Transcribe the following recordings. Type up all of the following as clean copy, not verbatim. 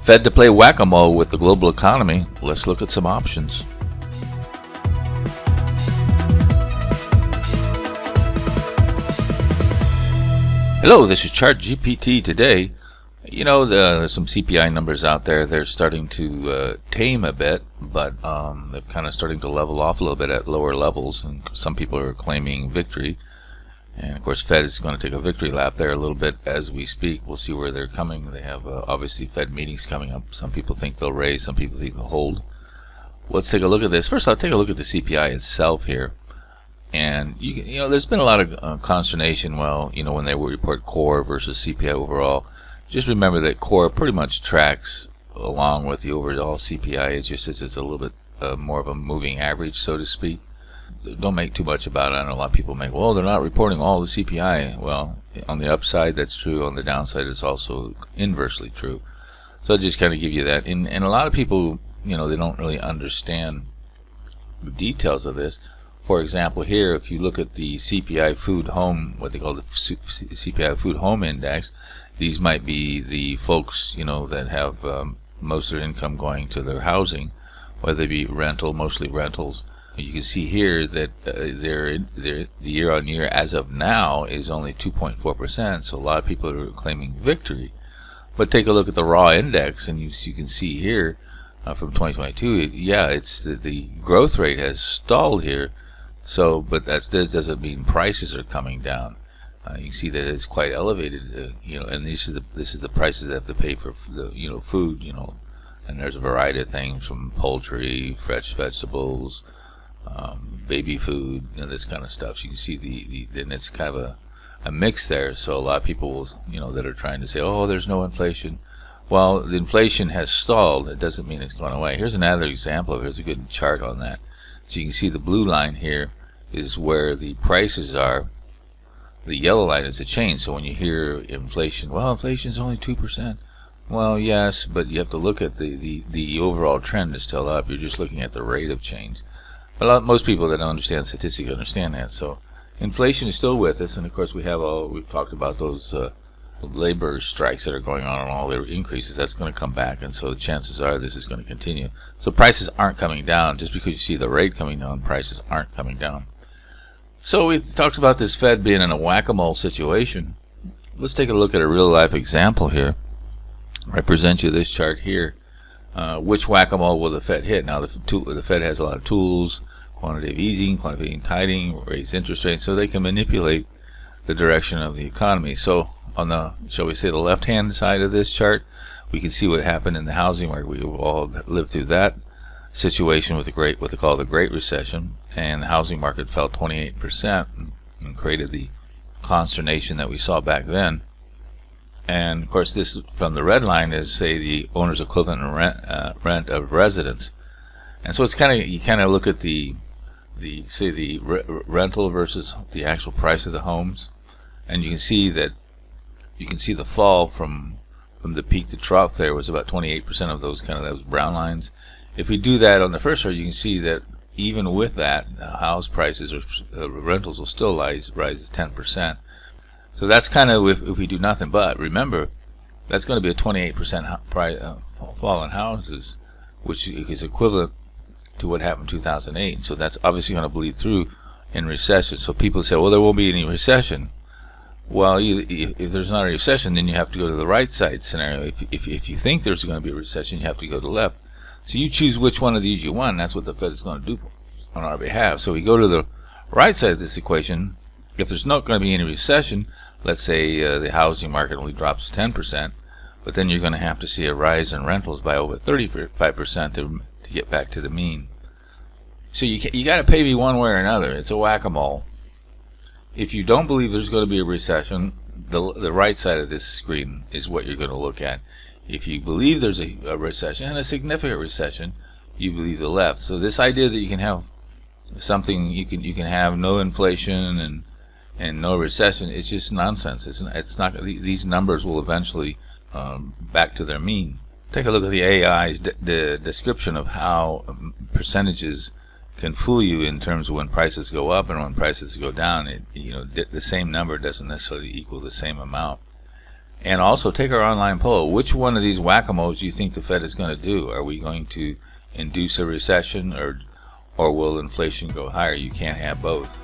Fed to play whack-a-mole with the global economy. Let's look at some options. Hello, this is ChartGPT. Today, there's some CPI numbers out there. They're starting to tame a bit, but they're kind of starting to level off a little bit at lower levels, and some people are claiming victory. And of course, Fed is going to take a victory lap there a little bit as we speak. We'll see where they're coming. They have obviously Fed meetings coming up. Some people think they'll raise, some people think they'll hold. Let's take a look at this. First, I'll take a look at the CPI itself here. And there's been a lot of consternation. Well, when they will report core versus CPI overall. Just remember that core pretty much tracks along with the overall CPI. It's just it's a little bit more of a moving average, so to speak. Don't make too much about it. I know a lot of people make, well, they're not reporting all the CPI. Well, on the upside, that's true. On the downside, it's also inversely true. So I'll just kind of give you that. And a lot of people, they don't really understand the details of this. For example, here, if you look at the CPI food home, what they call the CPI food home index, these might be the folks, that have most of their income going to their housing, whether it be rental, mostly rentals. You can see here that the year-on-year as of now is only 2.4%, so a lot of people are claiming victory. But take a look at the raw index, and you can see here from 2022, it's the growth rate has stalled here. So, but that doesn't mean prices are coming down. You can see that it's quite elevated, and this is the prices that have to pay for the food, and there's a variety of things from poultry, fresh vegetables, baby food, this kind of stuff. So you can see and it's kind of a mix there. So a lot of people, that are trying to say, oh, there's no inflation. Well, the inflation has stalled. It doesn't mean it's gone away. Here's another example. Here's a good chart on that. So you can see the blue line here is where the prices are. The yellow line is the change. So when you hear inflation, well, inflation is only 2%. Well, yes, but you have to look at the overall trend is still up. You're just looking at the rate of change. Most people that don't understand statistics understand that. So inflation is still with us, and of course we've talked about those labor strikes that are going on and all their increases. That's going to come back, and so the chances are this is going to continue. So prices aren't coming down. Just because you see the rate coming down, prices aren't coming down. So we talked about this Fed being in a whack-a-mole situation. Let's take a look at a real-life example here. I present you this chart here. Which whack-a-mole will the Fed hit? Now the Fed has a lot of tools: quantitative easing, quantitative tightening, raise interest rates, so they can manipulate the direction of the economy. So on the, shall we say, the left-hand side of this chart, we can see what happened in the housing market. We all lived through that situation with what they call the Great Recession, and the housing market fell 28% and created the consternation that we saw back then. And of course, this from the red line is, say, the owner's equivalent rent of residence. And so it's you kind of look at the rental versus the actual price of the homes, and you can see the fall from the peak to trough. There was about 28% of those those brown lines. If we do that on the first chart, you can see that even with that, house prices or rentals will still rise 10%. So that's if we do nothing. But remember, that's going to be a 28% fall in houses, which is equivalent to what happened in 2008. So that's obviously going to bleed through in recession. So people say, well, there won't be any recession. Well, if there's not a recession, then you have to go to the right side scenario. If you think there's going to be a recession, you have to go to the left. So you choose which one of these you want, and that's what the Fed is going to do on our behalf. So we go to the right side of this equation. If there's not going to be any recession, let's say the housing market only drops 10%, but then you're going to have to see a rise in rentals by over 35% to get back to the mean. So you got to pay me one way or another. It's a whack-a-mole. If you don't believe there's going to be a recession, the right side of this screen is what you're going to look at. If you believe there's a recession, and a significant recession, you believe the left. So this idea that you can have something, you can have no inflation and no recession, it's just nonsense. It's not. These numbers will eventually back to their mean. Take a look at the AI's the description of how percentages can fool you in terms of when prices go up and when prices go down. The same number doesn't necessarily equal the same amount. And also take our online poll. Which one of these whack-a-moles do you think the Fed is going to do? Are we going to induce a recession, or will inflation go higher? You can't have both.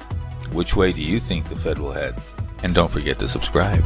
Which way do you think the Fed will head? And don't forget to subscribe.